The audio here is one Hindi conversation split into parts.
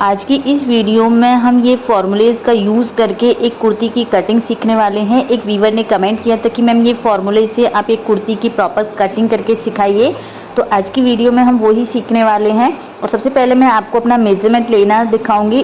आज की इस वीडियो में हम ये फॉर्मूलेज का यूज़ करके एक कुर्ती की कटिंग सीखने वाले हैं। एक व्यूवर ने कमेंट किया था कि मैम ये फॉर्मूले से आप एक कुर्ती की प्रॉपर कटिंग करके सिखाइए, तो आज की वीडियो में हम वही सीखने वाले हैं। और सबसे पहले मैं आपको अपना मेजरमेंट लेना दिखाऊंगी।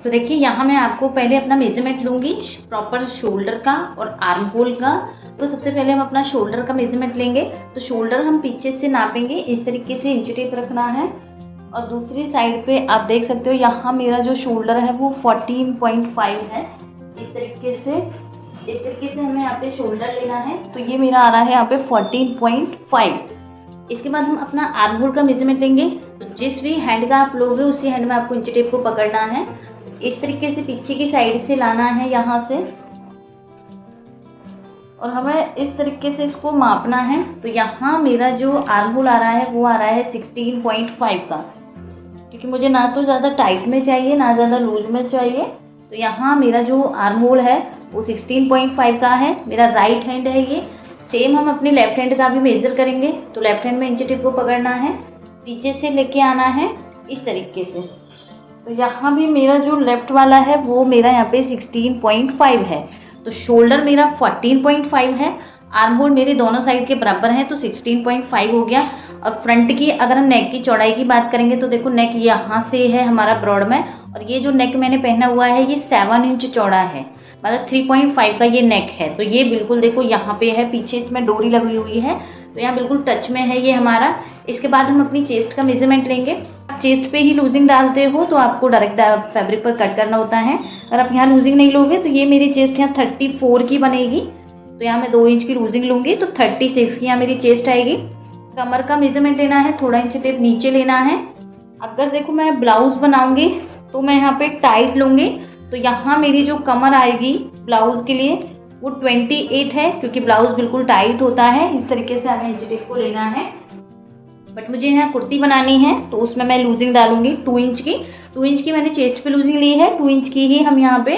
तो देखिए यहाँ मैं आपको पहले अपना मेजरमेंट लूँगी प्रॉपर शोल्डर का और आर्म होल का। तो सबसे पहले हम अपना शोल्डर का मेजरमेंट लेंगे। तो शोल्डर हम पीछे से नापेंगे, इस तरीके से इंच टेप रखना है। और दूसरी साइड पे आप देख सकते हो यहाँ मेरा जो शोल्डर है वो 14.5 है। इस तरीके से हमें यहाँ पे शोल्डर लेना है। तो ये मेरा आ रहा है यहाँ पे 14.5। इसके बाद हम अपना आर्म होल का मेजरमेंट लेंगे। तो जिस भी हैंड का आप लोगे उसी हैंड में आपको इंच टेप को पकड़ना है। इस तरीके से पीछे की साइड से लाना है यहाँ से, और हमें इस तरीके से इसको मापना है। तो यहाँ मेरा जो आर्म होल आ रहा है वो आ रहा है 16.5 का, क्योंकि मुझे ना तो ज़्यादा टाइट में चाहिए ना ज़्यादा लूज में चाहिए। तो यहाँ मेरा जो आर्म होल है वो 16.5 का है। मेरा राइट हैंड है ये। सेम हम अपने लेफ्ट हैंड का भी मेज़र करेंगे। तो लेफ्ट हैंड में इंच टेप को पकड़ना है, पीछे से लेके आना है इस तरीके से। तो यहाँ भी मेरा जो लेफ्ट वाला है वो मेरा यहाँ पे 16.5 है। तो शोल्डर मेरा 14.5 है, आर्म होल मेरे दोनों साइड के बराबर हैं, तो 16.5 हो गया। और फ्रंट की अगर हम नेक की चौड़ाई की बात करेंगे तो देखो नेक यहाँ से है हमारा ब्रॉड में, और ये जो नेक मैंने पहना हुआ है ये 7 इंच चौड़ा है, मतलब 3.5 का ये नेक है। तो ये बिल्कुल देखो यहाँ पे है, पीछे इसमें डोरी लगी हुई है, तो यहाँ बिल्कुल टच में है ये हमारा। इसके बाद हम अपनी चेस्ट का मेजरमेंट लेंगे। आप चेस्ट पे ही लूजिंग डालते हो तो आपको डायरेक्ट फैब्रिक पर कट करना होता है। अगर आप यहाँ लूजिंग नहीं लोगे तो ये मेरी चेस्ट यहाँ 34 की बनेगी। तो यहाँ मैं 2 इंच की लूजिंग लूँगी तो 36 की यहाँ मेरी चेस्ट आएगी। कमर का मेजरमेंट लेना है, थोड़ा इंच टेप नीचे लेना है। अगर देखो मैं ब्लाउज बनाऊंगी तो मैं यहाँ पे टाइट लूँगी। तो यहाँ मेरी जो कमर आएगी ब्लाउज के लिए वो 28 है, क्योंकि ब्लाउज बिल्कुल टाइट होता है। इस तरीके से हमें इंच टेप को लेना है। बट मुझे यहाँ कुर्ती बनानी है तो उसमें मैं लूजिंग डालूंगी 2 इंच की। 2 इंच की मैंने चेस्ट पे लूजिंग ली है, 2 इंच की ही हम यहाँ पे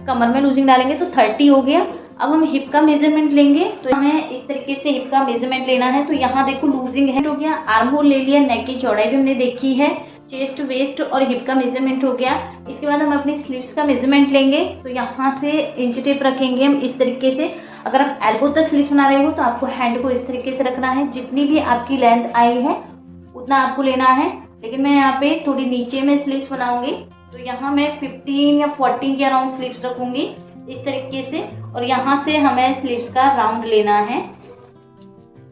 कमर में लूजिंग डालेंगे, तो 30 हो गया। अब हम हिप का मेजरमेंट लेंगे। तो हमें इस तरीके से हिप का मेजरमेंट लेना है। तो यहाँ देखो लूजिंग है हो गया, आर्म होल ले लिया, नेक की चौड़ाई भी हमने देखी है, चेस्ट वेस्ट और हिप का मेजरमेंट हो गया। इसके बाद हम अपनी स्लीव्स का मेजरमेंट लेंगे। तो यहाँ से इंच टेप रखेंगे हम इस तरीके से। अगर आप एल्बो तक स्लीव्स बना रहे हो तो आपको हैंड को इस तरीके से रखना है, जितनी भी आपकी लेंथ आई है उतना आपको लेना है। लेकिन मैं यहाँ पे थोड़ी नीचे में स्लीव्स बनाऊंगी, तो यहाँ मैं 15 या 14 के अराउंड स्लीव्स रखूंगी इस तरीके से। और यहाँ से हमें स्लीव्स का राउंड लेना है।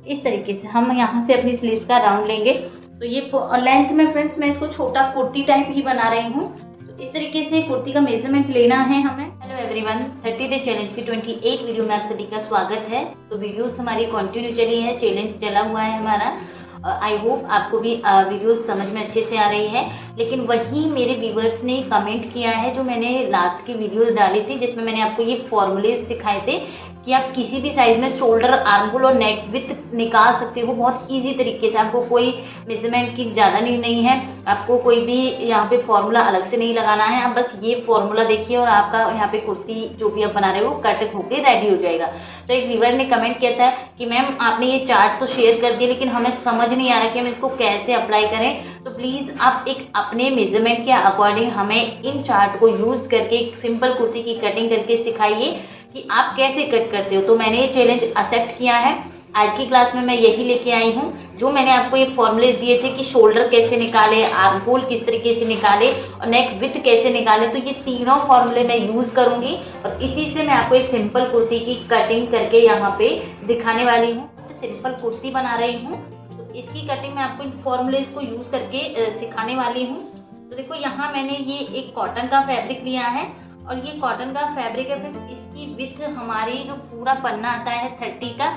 इस तरीके से हम यहाँ से अपनी स्लीव्स का राउंड लेंगे। तो ये लेंथ में फ्रेंड्स मैं इसको छोटा कुर्ती टाइप ही बना रही हूँ। तो इस तरीके से कुर्ती का मेजरमेंट लेना है हमें। हेलो एवरीवन, 30 डे चैलेंज की 28 वीडियो में आप सभी का स्वागत है। तो वीडियोस हमारी कंटिन्यू चली है, चैलेंज चला हुआ है हमारा। आई होप आपको भी वीडियोस समझ में अच्छे से आ रही है। लेकिन वही मेरे व्यूवर्स ने कमेंट किया है, जो मैंने लास्ट की वीडियोस डाली थी जिसमें मैंने आपको ये फॉर्मूलेज सिखाए थे कि आप किसी भी साइज में शोल्डर, आर्म होल और नेक विथ निकाल सकते हो बहुत इजी तरीके से। आपको कोई मेजरमेंट की ज़्यादा नहीं है, आपको कोई भी यहाँ पे फॉर्मूला अलग से नहीं लगाना है। आप बस ये फॉर्मूला देखिए और आपका यहाँ पे कुर्ती जो भी आप बना रहे हो कट होके रेडी हो जाएगा। तो एक व्यूवर ने कमेंट किया था कि मैम आपने ये चार्ट तो शेयर कर दिया लेकिन हमें समझ नहीं आ रहा कि हम इसको कैसे अप्लाई करें। तो प्लीज़ आप एक अपने मेजरमेंट के अकॉर्डिंग हमें इन चार्ट को यूज़ करके एक सिंपल कुर्ती की कटिंग करके सिखाइए कि आप कैसे कट करते हो। तो मैंने ये चैलेंज एक्सेप्ट किया है। आज की क्लास में मैं यही लेके आई हूँ, जो मैंने आपको ये फॉर्मूले दिए थे कि शोल्डर कैसे निकाले, आर्म होल किस तरीके से निकाले और नेक विथ कैसे निकाले। तो ये तीनों फॉर्मूले मैं यूज़ करूँगी और इसी से मैं आपको एक सिंपल कुर्ती की कटिंग करके यहाँ पे दिखाने वाली हूँ। तो सिंपल कुर्ती बना रही हूँ, तो इसकी कटिंग मैं आपको इन फॉर्मूलेज को यूज़ करके सिखाने वाली हूँ। तो देखो यहाँ मैंने ये एक कॉटन का फैब्रिक लिया है, और ये कॉटन का फैब्रिक है फिर इसकी विथ हमारी जो पूरा पन्ना आता है 30 का,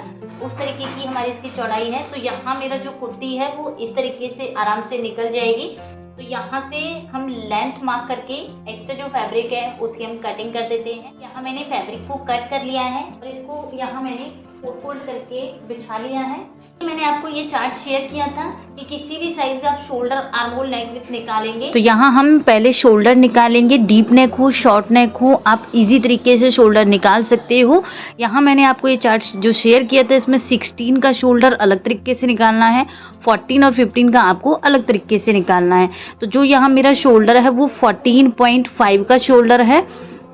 उस तरीके की हमारी इसकी चौड़ाई है। तो यहाँ मेरा जो कुर्ती है वो इस तरीके से आराम से निकल जाएगी। तो यहाँ से हम लेंथ मार्क करके एक्स्ट्रा जो फैब्रिक है उसकी हम कटिंग कर देते हैं। यहाँ मैंने फैब्रिक को कट कर लिया है और इसको यहाँ मैंने फोल्ड करके बिछा लिया है। मैंने आपको ये चार्ट शेयर किया था कि किसी भी साइज का आप शोल्डर, आर्म होल, नेक विड्थ निकालेंगे तो यहाँ हम पहले शोल्डर निकालेंगे। डीप नेक हो, शॉर्ट नेक हो, आप इजी तरीके से शोल्डर निकाल सकते हो। यहाँ मैंने आपको ये चार्ट जो शेयर किया था, इसमें 16 का शोल्डर अलग तरीके से निकालना है, 14 और 15 का आपको अलग तरीके से निकालना है। तो जो यहाँ मेरा शोल्डर है वो 14.5 का शोल्डर है,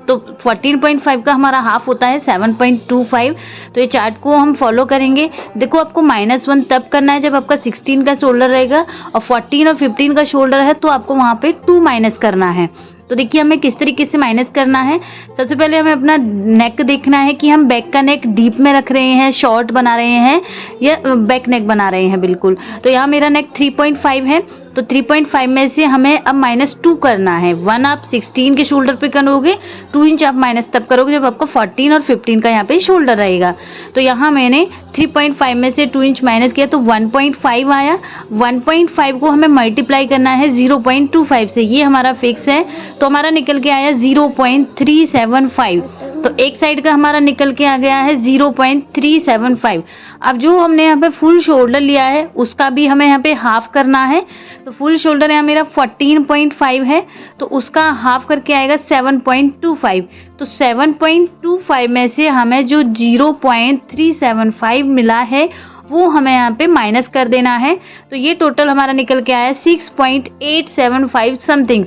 तो 14.5 का हमारा हाफ होता है 7.25। तो ये चार्ट को हम फॉलो करेंगे। देखो आपको -1 तब करना है जब आपका 16 का शोल्डर रहेगा, और 14 और 15 का शोल्डर है तो आपको वहाँ पे 2 माइनस करना है। तो देखिए हमें किस तरीके से माइनस करना है। सबसे पहले हमें अपना नेक देखना है कि हम बैक का नेक डीप में रख रहे हैं, शॉर्ट बना रहे हैं, या बैक नेक बना रहे हैं बिल्कुल। तो यहाँ मेरा नेक 3.5 है, तो 3.5 में से हमें अब -2 करना है। 1 आप 16 के शोल्डर पे करोगे, 2 इंच आप माइनस तब करोगे जब आपका 14 और 15 का यहाँ पे शोल्डर रहेगा। तो यहाँ मैंने 3.5 में से 2 इंच माइनस किया तो 1.5 आया। 1.5 को हमें मल्टीप्लाई करना है 0.25 से, ये हमारा फिक्स है, तो हमारा निकल के आया 0.375। तो एक साइड का हमारा निकल के आ गया है 0.375। अब जो हमने यहाँ पे फुल शोल्डर लिया है उसका भी हमें यहाँ पे हाफ करना है। तो फुल शोल्डर यहाँ मेरा 14.5 है, तो उसका हाफ करके आएगा 7.25। तो 7.25 में से हमें जो 0.375 मिला है वो हमें यहाँ पे माइनस कर देना है। तो ये टोटल हमारा निकल के आया 6.875 समथिंग।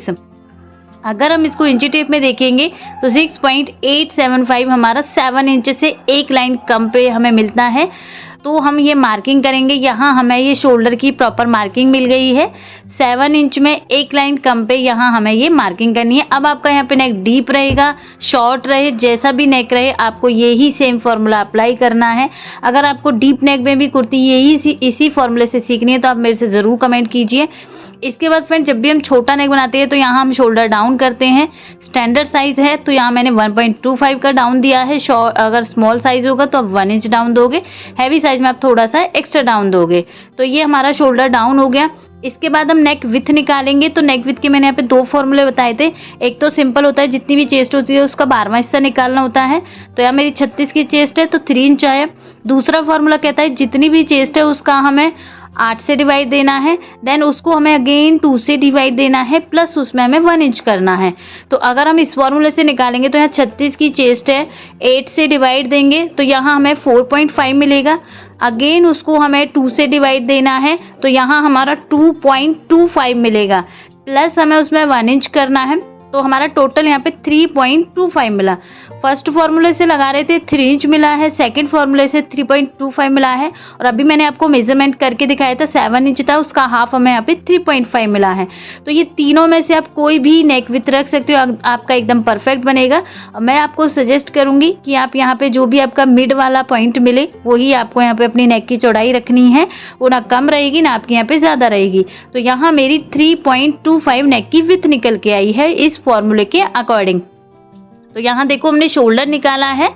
अगर हम इसको इंची टेप में देखेंगे तो 6.875 हमारा 7 इंच से एक लाइन कम पे हमें मिलता है। तो हम ये मार्किंग करेंगे। यहाँ हमें ये शोल्डर की प्रॉपर मार्किंग मिल गई है। 7 इंच में एक लाइन कम पे यहाँ हमें ये मार्किंग करनी है। अब आपका यहाँ पे नेक डीप रहेगा, शॉर्ट रहे, जैसा भी नेक रहे, आपको यही सेम फॉर्मूला अप्लाई करना है। अगर आपको डीप नेक में भी कुर्ती इसी फॉर्मूले से सीखनी है तो आप मेरे से ज़रूर कमेंट कीजिए। इसके बाद फ्रेंड जब भी हम छोटा नेक बनाते हैं तो यहाँ हम शोल्डर डाउन करते हैं। स्टैंडर्ड साइज है तो यहाँ मैंने 1.25 का डाउन दिया है। अगर स्मॉल साइज होगा तो आप 1 इंच डाउन दोगे, हैवी साइज में आप थोड़ा सा एक्स्ट्रा डाउन दोगे। तो ये हमारा शोल्डर डाउन हो गया। इसके बाद हम नेक विथ निकालेंगे। तो नेक विथ के मैंने यहाँ पे 2 फॉर्मूले बताए थे। एक तो सिंपल होता है, जितनी भी चेस्ट होती है उसका 12वां हिस्सा निकालना होता है। तो यहाँ मेरी 36 की चेस्ट है तो 3 इंच आया। दूसरा फॉर्मूला कहता है जितनी भी चेस्ट है उसका हमें 8 से डिवाइड देना है, देन उसको हमें अगेन 2 से डिवाइड देना है, प्लस उसमें हमें 1 इंच करना है। तो अगर हम इस फॉर्मूले से निकालेंगे तो यहाँ 36 की चेस्ट है, 8 से डिवाइड देंगे तो यहाँ हमें 4.5 मिलेगा। अगेन उसको हमें 2 से डिवाइड देना है तो यहाँ हमारा 2.25 मिलेगा, प्लस हमें उसमें 1 इंच करना है। तो हमारा टोटल यहाँ पे 3.25 मिला। फर्स्ट फॉर्मूले से लगा रहे थे 3 इंच मिला है, सेकंड फॉर्मूले से 3.25 मिला है, और अभी मैंने आपको मेजरमेंट करके दिखाया था 7 इंच था, उसका हाफ हमें यहाँ पे 3.5 मिला है। तो ये तीनों में से आप कोई भी नेक विथ रख सकते हो, आपका एकदम परफेक्ट बनेगा। मैं आपको सजेस्ट करूंगी कि आप यहाँ पे जो भी आपका मिड वाला पॉइंट मिले वही आपको यहाँ पे अपनी नेक की चौड़ाई रखनी है, वो ना कम रहेगी ना आपकी यहाँ पे ज़्यादा रहेगी। तो यहाँ मेरी 3.25 नेक की विथ निकल के आई है इस फॉर्मूले के अकॉर्डिंग। तो यहाँ देखो हमने शोल्डर निकाला है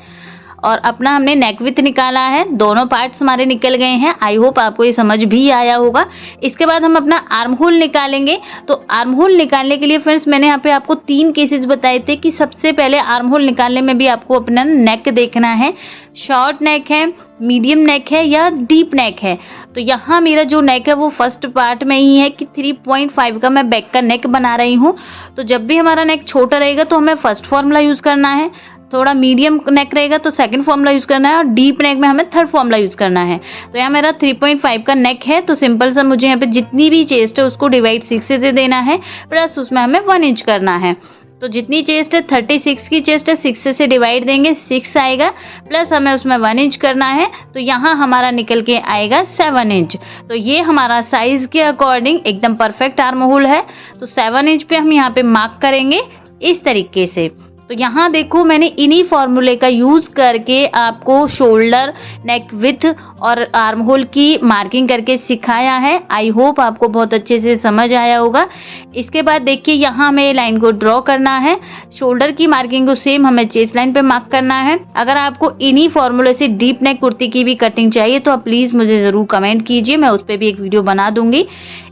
और अपना हमने नेक विथ निकाला है, दोनों पार्ट्स हमारे निकल गए हैं। आई होप आपको ये समझ भी आया होगा। इसके बाद हम अपना आर्म होल निकालेंगे। तो आर्म होल निकालने के लिए फ्रेंड्स मैंने यहाँ पे आपको 3 केसेस बताए थे कि सबसे पहले आर्म होल निकालने में भी आपको अपना नेक देखना है, शॉर्ट नेक है, मीडियम नेक है या डीप नेक है। तो यहाँ मेरा जो नेक है वो फर्स्ट पार्ट में ही है कि 3.5 का मैं बैक का नेक बना रही हूँ। तो जब भी हमारा नेक छोटा रहेगा तो हमें फर्स्ट फॉर्मूला यूज़ करना है, थोड़ा मीडियम नेक रहेगा तो सेकंड फॉर्मूला यूज़ करना है, और डीप नेक में हमें थर्ड फॉर्मूला यूज़ करना है। तो यहाँ मेरा 3.5 का नेक है, तो सिंपल सा मुझे यहाँ पे जितनी भी चेस्ट है उसको डिवाइड 6 से दे देना है, प्लस उसमें हमें 1 इंच करना है। तो जितनी चेस्ट है 36 की चेस्ट है, 6 से डिवाइड देंगे 6 आएगा, प्लस हमें उसमें 1 इंच करना है। तो यहाँ हमारा निकल के आएगा 7 इंच। तो ये हमारा साइज के अकॉर्डिंग एकदम परफेक्ट आर्म होल है। तो 7 इंच पे हम यहाँ पे मार्क करेंगे इस तरीके से। तो यहाँ देखो मैंने इन्हीं फॉर्मूले का यूज़ करके आपको शोल्डर, नेक विथ और आर्म होल की मार्किंग करके सिखाया है। आई होप आपको बहुत अच्छे से समझ आया होगा। इसके बाद देखिए यहाँ हमें लाइन को ड्रॉ करना है, शोल्डर की मार्किंग को सेम हमें चेस्ट लाइन पे मार्क करना है। अगर आपको इन्हीं फॉर्मूले से डीप नेक कुर्ती की भी कटिंग चाहिए तो आप प्लीज़ मुझे ज़रूर कमेंट कीजिए, मैं उस पर भी एक वीडियो बना दूंगी।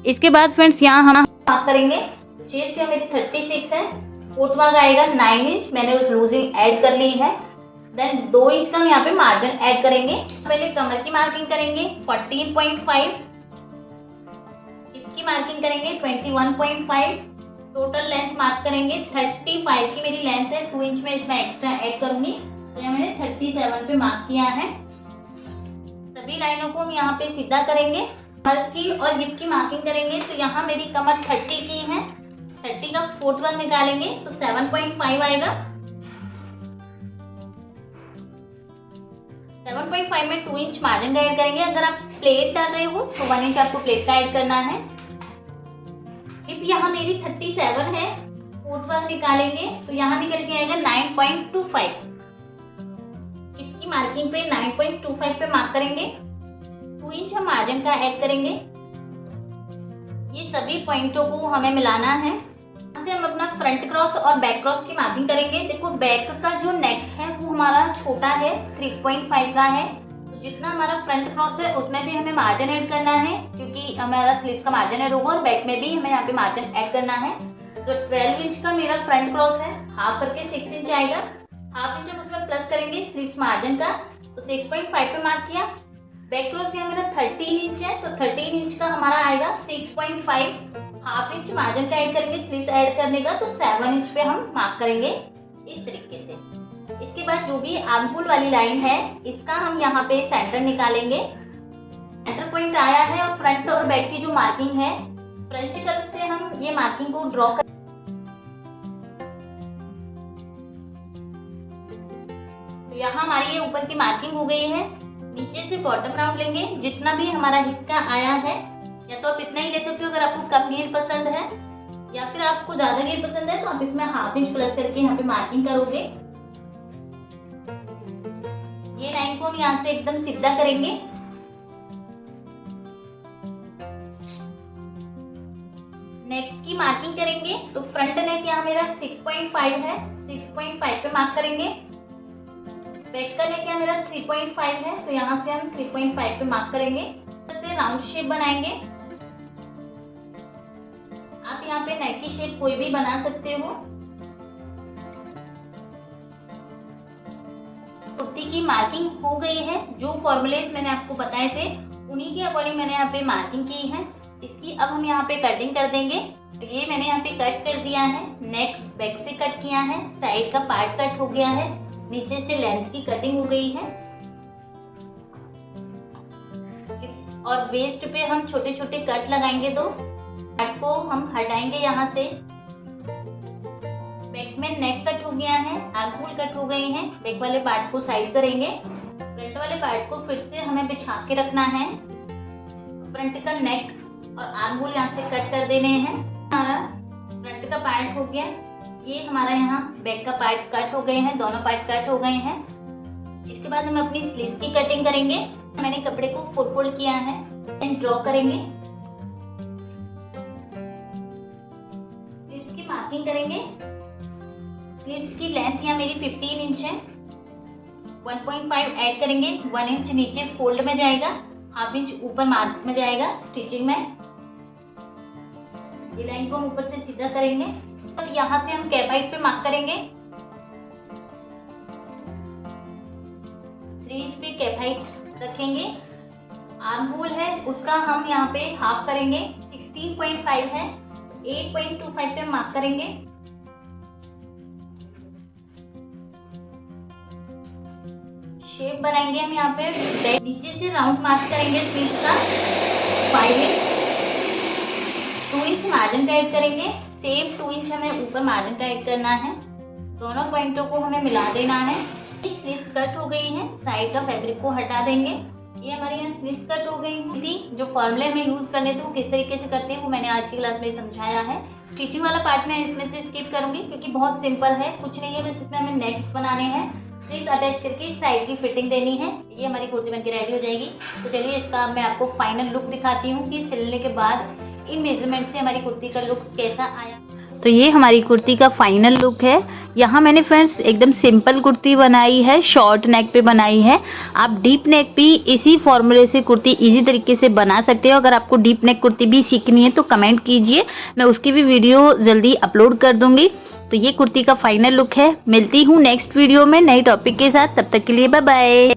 इसके बाद फ्रेंड्स यहाँ हम मार्क करेंगे। चेस्ट मेरी 36 है, फोर्थ मार्क आएगा 9 इंच, मैंने उस लूजिंग ऐड कर ली है। देन 2 इंच का हम यहाँ पे मार्जिन ऐड करेंगे। पहले कमर की मार्किंग करेंगे 14.5, हिप की मार्किंग करेंगे 21.5, टोटल लेंथ मार्क करेंगे 35 की मेरी लेंथ है, 2 इंच में इसमें एक्स्ट्रा ऐड करूंगी, तो यहाँ मैंने 37 पे मार्क किया है। सभी लाइनों को हम यहाँ पे सीधा करेंगे। कमर की और हिप की मार्किंग करेंगे, तो यहाँ मेरी कमर 30 की है, 30 का 4th वन निकालेंगे तो 7.5 आएगा। 7.5 में 2 इंच मार्जिन का ऐड करेंगे। अगर आप प्लेट डाल रहे हो तो 1 इंच आपको प्लेट का ऐड करना है। हिप यहाँ मेरी 37 है, 4th वन निकालेंगे तो यहाँ निकल के आएगा 9.25। हिप की मार्किंग पे 9.25 पे मार्क करेंगे, 2 इंच हम मार्जिन का ऐड करेंगे। ये सभी पॉइंटों को हमें मिलाना है। यहाँ से हम अपना फ्रंट क्रॉस और बैक क्रॉस की मार्किंग करेंगे। देखो बैक का जो नेक है वो हमारा छोटा है, 3.5 का है, तो जितना हमारा फ्रंट क्रॉस है उसमें भी हमें मार्जिन ऐड करना है, क्योंकि हमारा स्लीव का मार्जिन ऐड होगा और बैक में भी हमें यहाँ पे मार्जिन ऐड करना है। तो 12 इंच का मेरा फ्रंट क्रॉस है, हाफ करके 6 इंच आएगा। हाफ इंच हम उसमें प्लस करेंगे स्लीव मार्जिन का, तो 6.5 पे मार्क किया। बैक क्रॉस यहाँ मेरा 13 इंच है, तो 13 इंच का हमारा आएगा 6.5, हाफ इंच मार्जिन का ऐड करेंगे स्लीव्स ऐड करने का, तो 7 इंच पे हम मार्क करेंगे इस तरीके से। इसके बाद जो भी आर्महोल वाली लाइन है इसका हम यहाँ पे सेंटर निकालेंगे। सेंटर पॉइंट आया है और फ्रंट और बैक की जो मार्किंग है फ्रेंच कर्व से हम ये मार्किंग को ड्रॉ कर, तो यहाँ हमारी ये ऊपर की मार्किंग हो गई है। नीचे से बॉटम राउंड लेंगे, जितना भी हमारा हिप का आया है, या तो आप इतना ही ले सकते हो अगर आपको कम घेर पसंद है, या फिर आपको ज्यादा घेर पसंद है तो आप इसमें हाफ इंच प्लस करके यहाँ पे मार्किंग करोगे। ये लाइन को हम यहाँ से एकदम सीधा करेंगे। नेक की मार्किंग करेंगे, तो फ्रंट नेक यहाँ मेरा 6.5 है, 6.5 पे मार्क करेंगे। बैक का नेक यहाँ मेरा 3.5 है, तो यहाँ से हम 3.5 पे मार्क करेंगे। जैसे राउंड शेप बनाएंगे, आप यहाँ पे नेक की शेप कोई भी बना सकते हो। कुर्ती की मार्किंग हो गई है, जो फॉर्मूलेज मैंने आपको बताए थे उन्हीं के अकॉर्डिंग मैंने यहाँ पे मार्किंग की है। इसकी अब हम यहाँ पे कटिंग कर देंगे। तो ये मैंने यहाँ पे कट कर दिया है, नेक बैक से कट किया है, साइड का पार्ट कट हो गया है, नीचे से लेंथ की कटिंग हो गई है, और वेस्ट पे हम छोटे छोटे कट लगाएंगे। तो पार्ट को हम हटाएंगे यहाँ से। बैक में नेक कट हो गया है, आर्महोल कट हो गई हैं, बैक वाले पार्ट को साइड करेंगे। फ्रंट वाले पार्ट को फिर से हमें बिछा के रखना है। फ्रंट का नेक और आर्महोल यहाँ से कट कर देने हैं। हमारा फ्रंट का पार्ट हो गया, ये हमारा यहाँ बैक का पार्ट कट हो गए हैं, दोनों पार्ट कट हो गए हैं। इसके बाद हम अपनी स्लीव्स की कटिंग करेंगे। मैंने कपड़े को 4 फोल्ड किया है एंड ड्रॉ करेंगे। स्लीव्स की मार्किंग करेंगे। स्लीव्स की लेंथ यहाँ मेरी 15 इंच है, 1.5 ऐड करेंगे, 1 इंच नीचे फोल्ड में जाएगा, हाफ इंच ऊपर मार्क में जाएगा स्टिचिंग में। ये लाइन को हम ऊपर से सीधा करेंगे और यहाँ से हम कैप हाइट पे मार्क करेंगे। 3 इंच पे कैप हाइट रखेंगे। आर्म होल है उसका हम यहाँ पे हाफ करेंगे, 16.5 है, 8.25 पे मार्क करेंगे। शेप बनाएंगे हम यहाँ पे, नीचे से राउंड मार्क करेंगे स्लीव का 5 इंच, 2 इंच मार्जिन का ऐड करेंगे, सेम 2 इंच हमें ऊपर मार्जिन का ऐड करना है। दोनों पॉइंटों को हमें मिला देना है। स्लीव्स कट हो गई हैं, साइड का फैब्रिक को हटा देंगे। ये हमारी यहाँ स्लीव्स कट हो गई हैं। जो फॉर्मूले में यूज करने थे वो किस तरीके से करते हैं वो मैंने आज की क्लास में समझाया है। स्टिचिंग वाला पार्ट मैं इसमें से स्किप करूंगी क्योंकि बहुत सिंपल है, कुछ नहीं है, बस इसमें हमें नेक्स बनाने हैं, स्लीव्स अटैच करके साइड की फिटिंग देनी है। ये हमारी कुर्ती बनके रेडी हो जाएगी। तो चलिए इसका मैं आपको फाइनल लुक दिखाती हूँ कि सिलने के बाद इन मेजरमेंट से हमारी कुर्ती का लुक कैसा आया। तो ये हमारी कुर्ती का फाइनल लुक है। यहाँ मैंने फ्रेंड्स एकदम सिंपल कुर्ती बनाई है, शॉर्ट नेक पे बनाई है। आप डीप नेक भी इसी फॉर्मूले से कुर्ती इजी तरीके से बना सकते हो। अगर आपको डीप नेक कुर्ती भी सीखनी है तो कमेंट कीजिए, मैं उसकी भी वीडियो जल्दी अपलोड कर दूंगी। तो ये कुर्ती का फाइनल लुक है। मिलती हूँ नेक्स्ट वीडियो में नई टॉपिक के साथ, तब तक के लिए बाय बाय।